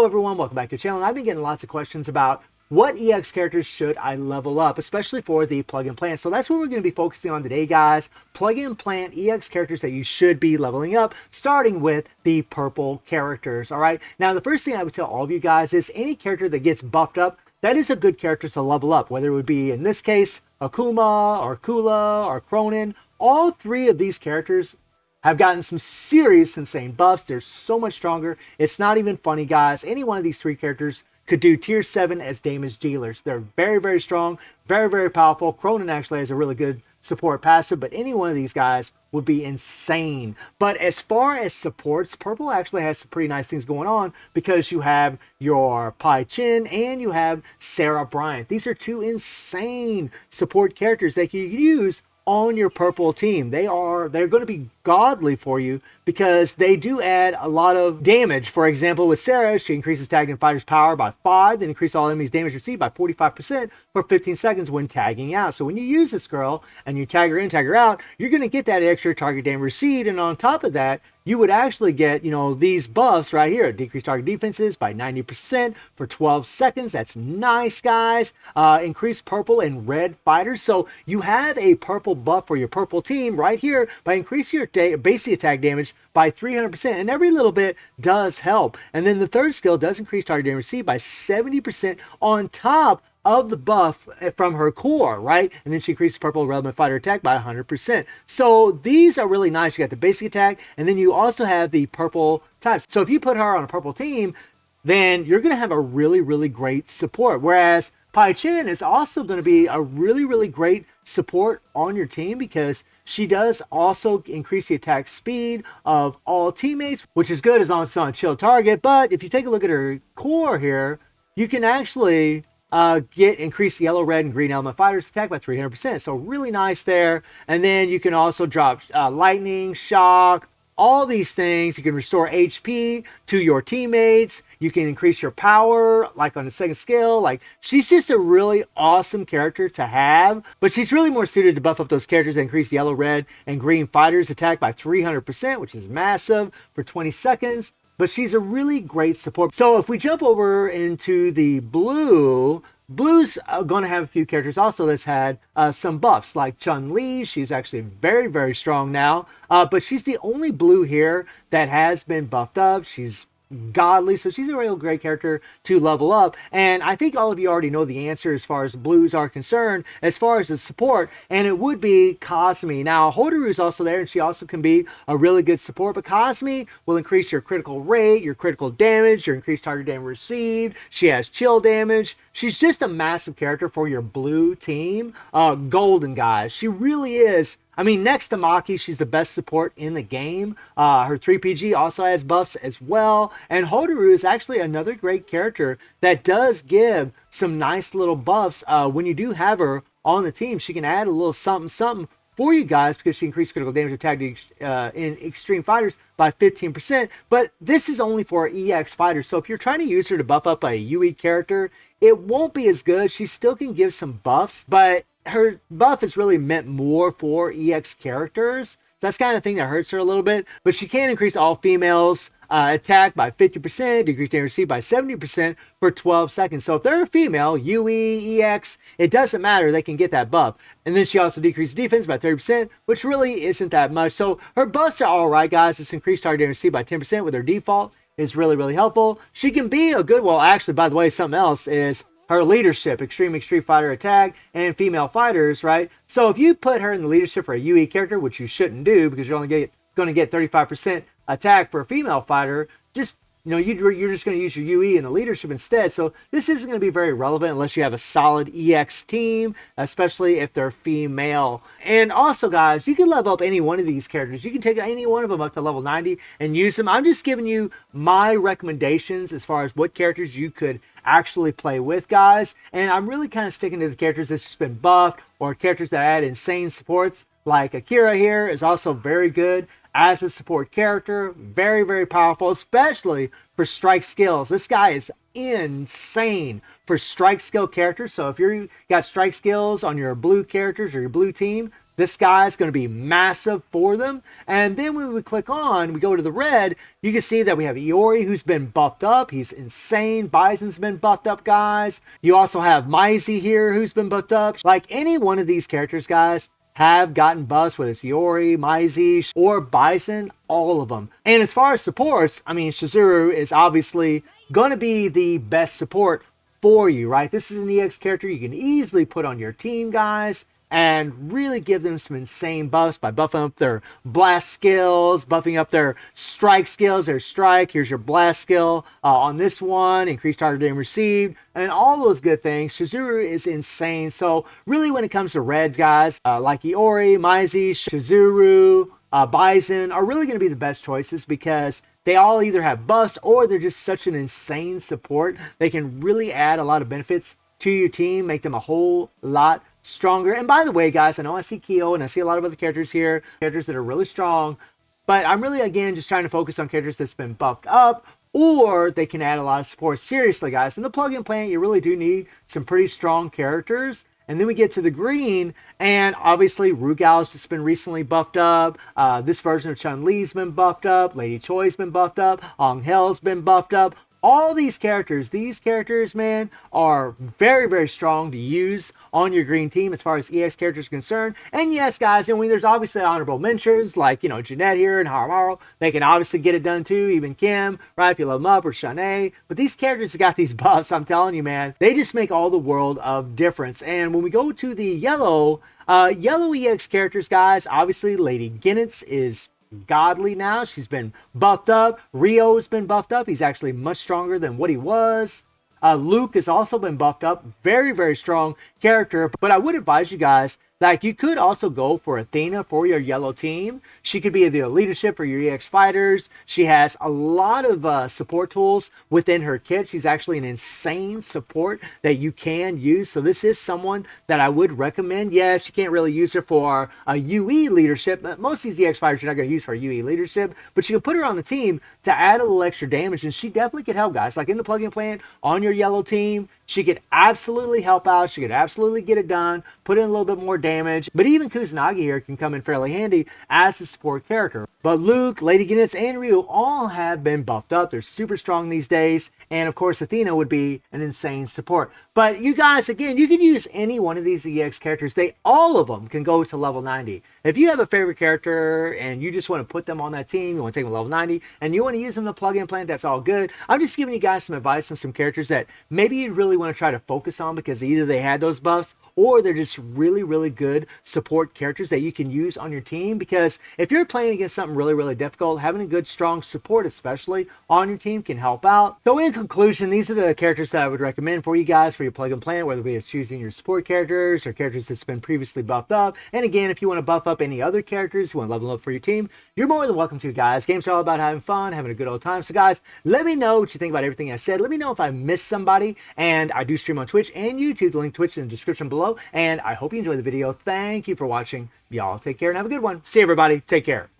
everyone, welcome back to the channel. I've been getting lots of questions about what EX characters should I level up, especially for the plug and plant. So that's what we're going to be focusing on today, guys. Plug and plant EX characters that you should be leveling up, starting with the purple characters. All right. Now, the first thing I would tell all of you guys is any character that gets buffed up, that is a good character to level up, whether it would be, in this case, Akuma or Kula or Cronin. All three of these characters have gotten some serious insane buffs. They're so much stronger. It's not even funny, guys. Any one of these three characters could do tier 7 as damage dealers. They're very, very strong, very, very powerful. Cronin actually has a really good support passive, but any one of these guys would be insane. But as far as supports, purple actually has some pretty nice things going on because you have your Pai Chin and you have Sarah Bryant. These are two insane support characters that you use on your purple team. They're going to be godly for you because they do add a lot of damage. For example, with Sarah, she increases tagged and fighter's power by 5, then increase all enemies damage received by 45% for 15 seconds when tagging out. So when you use this girl and you tag her in, tag her out, you're going to get that extra target damage received, and on top of that, you would actually get, these buffs right here. Decrease target defenses by 90% for 12 seconds. That's nice, guys. Increase purple and red fighters. So you have a purple buff for your purple team right here by increasing your basic attack damage by 300%. And every little bit does help. And then the third skill does increase target damage received by 70% on top of the buff from her core, right? And then she increases purple relevant fighter attack by 100%. So these are really nice. You got the basic attack, and then you also have the purple types. So if you put her on a purple team, then you're going to have a really, really great support. Whereas Pai Chin is also going to be a really, really great support on your team because she does also increase the attack speed of all teammates, which is good as long as it's on a chill target. But if you take a look at her core here, you can actually get increased yellow, red, and green element fighters attack by 300%. So really nice there. And then you can also drop lightning, shock, all these things. You can restore HP to your teammates. You can increase your power, like on the second skill. Like, she's just a really awesome character to have. But she's really more suited to buff up those characters that increase yellow, red, and green fighters attack by 300%, which is massive for 20 seconds. But she's a really great support. So if we jump over into the blue, blue's going to have a few characters also that's had some buffs, like Chun-Li. She's actually very, very strong now. But she's the only blue here that has been buffed up. She's godly, so she's a real great character to level up. And I think all of you already know the answer as far as blues are concerned, as far as the support, and it would be Cosme. Now, Hotaru is also there, and she also can be a really good support, but Cosme will increase your critical rate, your critical damage, your increased target damage received. She has chill damage. She's just a massive character for your blue team. Golden, guys. She really is. I mean, next to Maki, she's the best support in the game. Her 3PG also has buffs as well. And Hotaru is actually another great character that does give some nice little buffs. When you do have her on the team, she can add a little something, something for you guys because she increased critical damage attack in extreme fighters by 15%. But this is only for EX fighters. So if you're trying to use her to buff up a UE character, it won't be as good. She still can give some buffs, but her buff is really meant more for EX characters. That's kind of thing that hurts her a little bit. But she can increase all females attack by 50%, decrease damage received by 70% for 12 seconds. So if they're a female, UE, EX, it doesn't matter. They can get that buff. And then she also decreases defense by 30%, which really isn't that much. So her buffs are all right, guys. It's increased target damage received by 10% with her default is really, really helpful. She can be a good, well, actually, by the way, something else is her leadership, extreme fighter attack, and female fighters, right? So if you put her in the leadership for a UE character, which you shouldn't do because you're only going to get 35% attack for a female fighter, just, you're just going to use your UE in the leadership instead. So this isn't going to be very relevant unless you have a solid EX team, especially if they're female. And also, guys, you can level up any one of these characters. You can take any one of them up to level 90 and use them. I'm just giving you my recommendations as far as what characters you could actually play with, guys. And I'm really kind of sticking to the characters that's just been buffed or characters that add insane supports. Like Akira here is also very good as a support character. Very, very powerful, especially for strike skills. This guy is insane for strike skill characters. So if you got strike skills on your blue characters or your blue team, this guy is going to be massive for them. And then when we click on, we go to the red, you can see that we have Iori, who's been buffed up. He's insane. Bison's been buffed up, guys. You also have Maisie here, who's been buffed up. Like any one of these characters, guys, have gotten buffs, whether it's Iori, Maisie, or Bison, all of them. And as far as supports, I mean, Chizuru is obviously going to be the best support for you, right? This is an EX character you can easily put on your team, guys, and really give them some insane buffs by buffing up their blast skills, buffing up their strike skills, their strike. Here's your blast skill on this one, increased target damage received, and all those good things. Chizuru is insane. So really when it comes to reds, guys, like Iori, Maisie, Chizuru, Bison are really going to be the best choices because they all either have buffs or they're just such an insane support. They can really add a lot of benefits to your team, make them a whole lot stronger. And by the way, guys, I know I see Kyo and I see a lot of other characters here, characters that are really strong, but I'm really, again, just trying to focus on characters that's been buffed up or they can add a lot of support. Seriously, guys, in the plug-in plant, you really do need some pretty strong characters. And then we get to the green, and obviously Rugal's just been recently buffed up. This version of Chun-Li's been buffed up. Lady Choi's been buffed up. Anghel's been buffed up. All these characters, man, are very, very strong to use on your green team as far as EX characters are concerned. And yes, guys, I mean, there's obviously honorable mentions like, you know, Jeanette here and Haramaru. They can obviously get it done too. Even Kim, right, if you love them up, or Shanae. But these characters have got these buffs, I'm telling you, man. They just make all the world of difference. And when we go to the yellow EX characters, guys, obviously Lady Genitz is godly now. She's been buffed up. Rio's been buffed up. He's actually much stronger than what he was. Luke has also been buffed up. Very, very strong character. But I would advise you guys, like, you could also go for Athena for your yellow team. She could be either leadership for your EX fighters. She has a lot of support tools within her kit. She's actually an insane support that you can use. So this is someone that I would recommend. Yes, you can't really use her for a UE leadership. Most of these EX fighters you're not going to use for UE leadership, but you can put her on the team to add a little extra damage, and she definitely could help, guys. Like in the plug-in plant on your yellow team, she could absolutely help out. She could absolutely get it done, put in a little bit more damage. But even Kusanagi here can come in fairly handy as a support character. But Luke, Lady Genitz, and Ryu all have been buffed up. They're super strong these days. And of course, Athena would be an insane support. But you guys, again, you can use any one of these EX characters. All of them can go to level 90. If you have a favorite character and you just want to put them on that team, you want to take them to level 90, and you want to use them in the plug-in plant, that's all good. I'm just giving you guys some advice on some characters that maybe you'd really want to try to focus on because either they had those buffs or they're just really, really good support characters that you can use on your team. Because if you're playing against something really, really difficult, having a good, strong support, especially on your team, can help out. So in conclusion, these are the characters that I would recommend for you guys for your plug-in plant, whether it's choosing your support characters or characters that's been previously buffed up. And again, if you want to buff up any other characters, you want to level up for your team, you're more than welcome to, guys. Games are all about having fun, having a good old time. So guys, let me know what you think about everything I said. Let me know if I missed somebody. And I do stream on Twitch and YouTube. The link to Twitch in the description below. And I hope you enjoyed the video. Thank you for watching. Y'all take care and have a good one. See you, everybody. Take care.